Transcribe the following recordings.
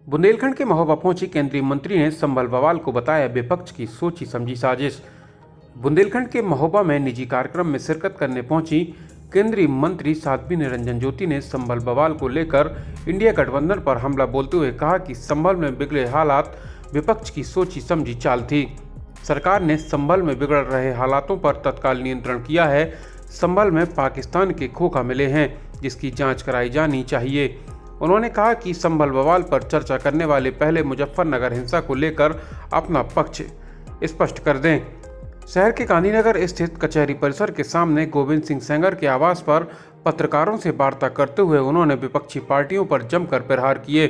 बुंदेलखंड के महोबा पहुंची केंद्रीय मंत्री ने संभल बवाल को बताया विपक्ष की सोची समझी साजिश। बुंदेलखंड के महोबा में निजी कार्यक्रम में शिरकत करने पहुंची केंद्रीय मंत्री साध्वी निरंजन ज्योति ने संभल बवाल को लेकर इंडिया गठबंधन पर हमला बोलते हुए कहा कि संभल में बिगड़े हालात विपक्ष की सोची समझी चाल थी। सरकार ने संभल में बिगड़ रहे हालातों पर तत्काल नियंत्रण किया है। संभल में पाकिस्तान के खोखा मिले हैं जिसकी जांच कराई जानी चाहिए। उन्होंने कहा कि संभल बवाल पर चर्चा करने वाले पहले मुजफ्फरनगर हिंसा को लेकर अपना पक्ष स्पष्ट कर दें। शहर के गांधीनगर स्थित कचहरी परिसर के सामने गोविंद सिंह सेंगर के आवास पर पत्रकारों से वार्ता करते हुए उन्होंने विपक्षी पार्टियों पर जमकर प्रहार किए।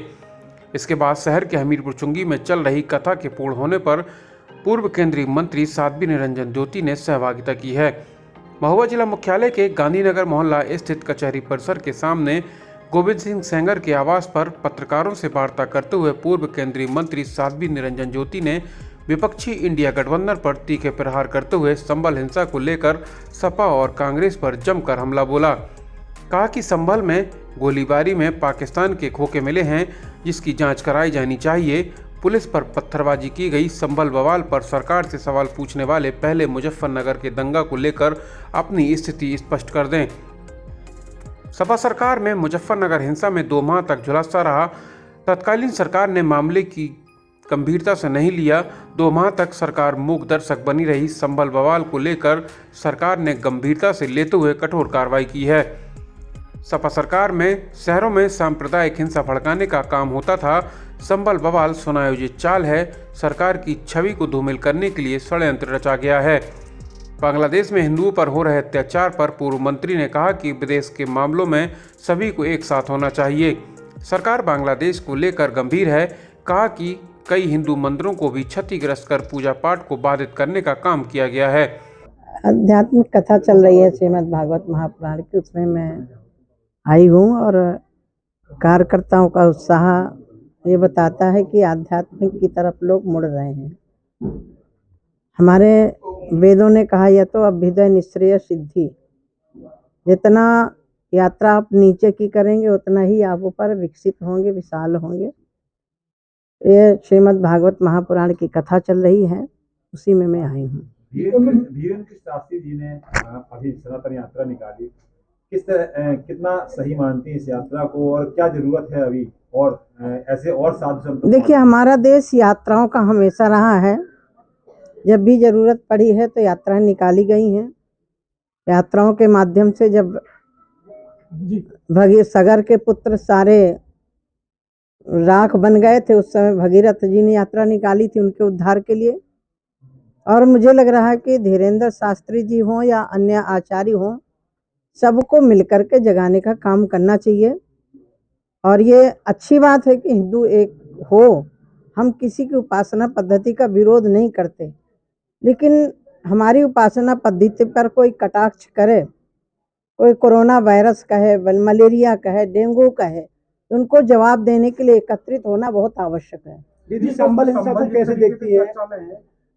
इसके बाद शहर के हमीरपुर चुंगी में चल रही कथा के पूर्ण होने पर पूर्व केंद्रीय मंत्री साध्वी निरंजन ज्योति ने सहभागिता की है। महोबा जिला मुख्यालय के गांधीनगर मोहल्ला स्थित कचहरी परिसर के सामने गोविंद सिंह सेंगर के आवास पर पत्रकारों से वार्ता करते हुए पूर्व केंद्रीय मंत्री साध्वी निरंजन ज्योति ने विपक्षी इंडिया गठबंधन पर तीखे प्रहार करते हुए संभल हिंसा को लेकर सपा और कांग्रेस पर जमकर हमला बोला। कहा कि संभल में गोलीबारी में पाकिस्तान के खोखे मिले हैं जिसकी जांच कराई जानी चाहिए। पुलिस पर पत्थरबाजी की गई। संभल बवाल पर सरकार से सवाल पूछने वाले पहले मुजफ्फरनगर के दंगा को लेकर अपनी स्थिति स्पष्ट कर दें। सपा सरकार में मुजफ्फरनगर हिंसा में 2 माह तक झुलसता रहा। तत्कालीन सरकार ने मामले की गंभीरता से नहीं लिया। 2 माह तक सरकार मूक दर्शक बनी रही। संभल बवाल को लेकर सरकार ने गंभीरता से लेते हुए कठोर कार्रवाई की है। सपा सरकार में शहरों में सांप्रदायिक हिंसा भड़काने का काम होता था। संभल बवाल सुनायोजित चाल है। सरकार की छवि को धूमिल करने के लिए षड्यंत्र रचा गया है। बांग्लादेश में हिंदुओं पर हो रहे अत्याचार पर पूर्व मंत्री ने कहा कि विदेश के मामलों में सभी को एक साथ होना चाहिए। सरकार बांग्लादेश को लेकर गंभीर है। कहा कि कई हिंदू मंदिरों को भी क्षतिग्रस्त कर पूजा पाठ को बाधित करने का काम किया गया है। आध्यात्मिक कथा चल रही है श्रीमद् भागवत महापुराण की, उसमें मैं आई हूँ और कार्यकर्ताओं का उत्साह ये बताता है कि आध्यात्मिक की तरफ लोग मुड़ रहे हैं। हमारे वेदों ने कहा यह तो अभ्युदय निश्रेय सिद्धि, जितना यात्रा आप नीचे की करेंगे उतना ही आप ऊपर विकसित होंगे, विशाल होंगे। ये श्रीमद् भागवत महापुराण की कथा चल रही है, उसी में मैं आई हूँ। धीरेन्द्र शास्त्री जी ने अभी सनातन यात्रा निकाली, कितना सही मानती है इस यात्रा को और क्या जरूरत है अभी और ऐसे और साधु संतों? देखिए, हमारा देश यात्राओं का हमेशा रहा है। जब भी जरूरत पड़ी है तो यात्राएं निकाली गई हैं। यात्राओं के माध्यम से जब सगर के पुत्र सारे राख बन गए थे, उस समय भगीरथ जी ने यात्रा निकाली थी उनके उद्धार के लिए। और मुझे लग रहा है कि धीरेन्द्र शास्त्री जी हों या अन्य आचार्य हों, सबको मिलकर के जगाने का काम करना चाहिए। और ये अच्छी बात है कि हिंदू एक हो। हम किसी की उपासना पद्धति का विरोध नहीं करते, लेकिन हमारी उपासना पद्धति पर कोई कटाक्ष करे, कोई कोरोना वायरस कहे, मलेरिया कहे, डेंगू कहे, तो उनको जवाब देने के लिए एकत्रित होना बहुत आवश्यक है। दीदी, संभल हिंसा को कैसे देखती है?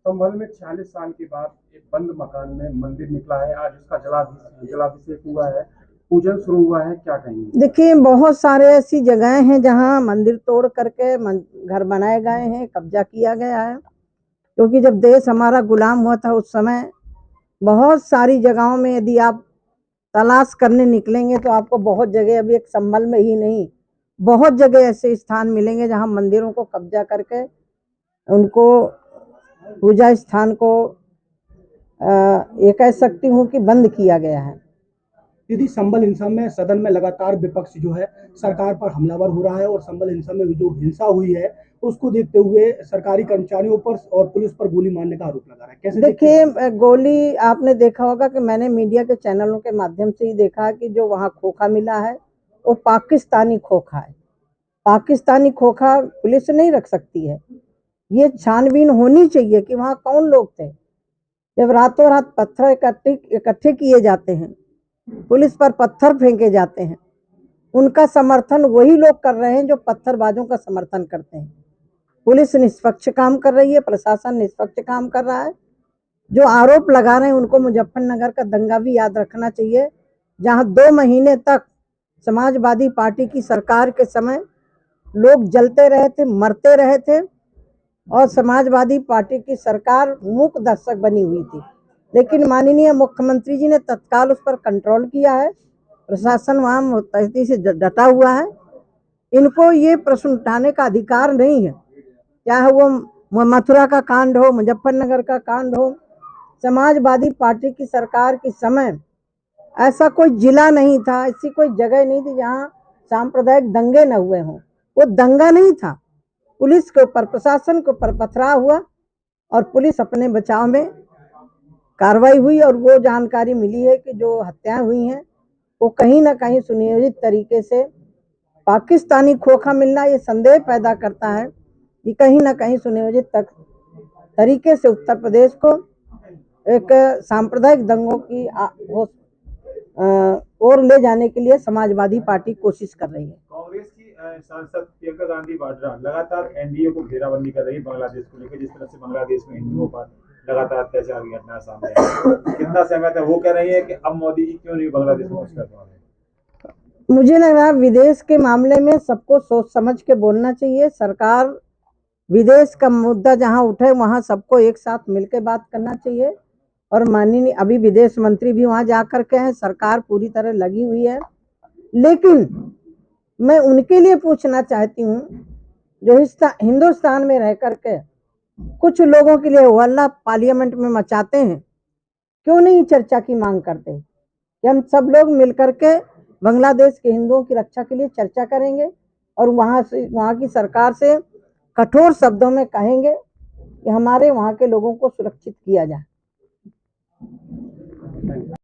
संभल में 46 साल के बाद एक बंद मकान में मंदिर निकला है, आज उसका जलाभिषेक हुआ है, पूजन शुरू हुआ है, क्या कहेंगे? देखिए, बहुत सारे ऐसी जगहें हैं जहां मंदिर तोड़ करके घर बनाए गए हैं, कब्जा किया गया है। क्योंकि जब देश हमारा गुलाम हुआ था उस समय बहुत सारी जगहों में यदि आप तलाश करने निकलेंगे तो आपको बहुत जगह, अभी एक संभल में ही नहीं, बहुत जगह ऐसे स्थान मिलेंगे जहां मंदिरों को कब्जा करके उनको पूजा स्थान को ये कह सकती हूँ कि बंद किया गया है। दीदी, संभल हिंसा में सदन में लगातार विपक्ष जो है सरकार पर हमलावर हो रहा है और संभल हिंसा में जो हिंसा हुई है उसको देखते हुए सरकारी कर्मचारियों पर और पुलिस पर गोली मारने का आरोप लगा रहा है। कैसे देखिए, गोली आपने देखा होगा कि मैंने मीडिया के चैनलों के माध्यम से ही देखा कि जो वहाँ खोखा मिला है वो पाकिस्तानी खोखा है। पाकिस्तानी खोखा पुलिस नहीं रख सकती है। ये छानबीन होनी चाहिए कि वहाँ कौन लोग थे। जब रातों रात पत्थर इकट्ठे किए जाते हैं, पुलिस पर पत्थर फेंके जाते हैं, उनका समर्थन वही लोग कर रहे हैं जो पत्थरबाजों का समर्थन करते हैं। पुलिस निष्पक्ष काम कर रही है, प्रशासन निष्पक्ष काम कर रहा है। जो आरोप लगा रहे हैं उनको मुजफ्फरनगर का दंगा भी याद रखना चाहिए, जहां 2 महीने तक समाजवादी पार्टी की सरकार के समय लोग जलते रहे थे, मरते रहे थे, और समाजवादी पार्टी की सरकार मूक दर्शक बनी हुई थी। लेकिन माननीय मुख्यमंत्री जी ने तत्काल उस पर कंट्रोल किया है। प्रशासन वहाँ मुस्तैदी से डटा हुआ है। इनको ये प्रश्न उठाने का अधिकार नहीं है, चाहे वो मथुरा का कांड हो, मुजफ्फरनगर का कांड हो। समाजवादी पार्टी की सरकार के समय ऐसा कोई जिला नहीं था, ऐसी कोई जगह नहीं थी जहाँ सांप्रदायिक दंगे न हुए हों। वो दंगा नहीं था, पुलिस के ऊपर, प्रशासन के ऊपर पथराव हुआ और पुलिस अपने बचाव में कार्रवाई हुई। और वो जानकारी मिली है कि जो हत्याएं हुई हैं वो कहीं ना कहीं सुनियोजित तरीके से पाकिस्तानी खोखा मिलना ये संदेह पैदा करता है कि कहीं ना कहीं सुनियोजित तरीके से उत्तर प्रदेश को एक सांप्रदायिक दंगों की ओर ले जाने के लिए समाजवादी पार्टी कोशिश कर रही है। कांग्रेस की सांसद प्रियंका गांधी वाड्रा लगातार एनडीए को घेराबंदी कर रही है बांग्लादेश को लेकर, जिस तरह से बांग्लादेश में हिंदुओं पर लगातार अत्याचार की घटना सामने आई। कितना सहमत है? वो कह रही है कि अब मोदी जी क्यों नहीं बांग्लादेश में कुछ कर पा रहे? मुझे लग रहा है विदेश के मामले में सबको सोच समझ के बोलना चाहिए। सरकार विदेश का मुद्दा जहां उठे वहां सबको एक साथ मिलकर बात करना चाहिए। और माननीय अभी विदेश मंत्री भी वहां जाकर के हैं, सरकार पूरी तरह लगी हुई है। लेकिन मैं उनके लिए पूछना चाहती हूँ जो हिंदुस्तान में रह करके कुछ लोगों के लिए हल्ला पार्लियामेंट में मचाते हैं, क्यों नहीं चर्चा की मांग करते कि हम सब लोग मिलकर के बांग्लादेश के हिंदुओं की रक्षा के लिए चर्चा करेंगे और वहाँ की सरकार से कठोर शब्दों में कहेंगे कि हमारे वहाँ के लोगों को सुरक्षित किया जाए।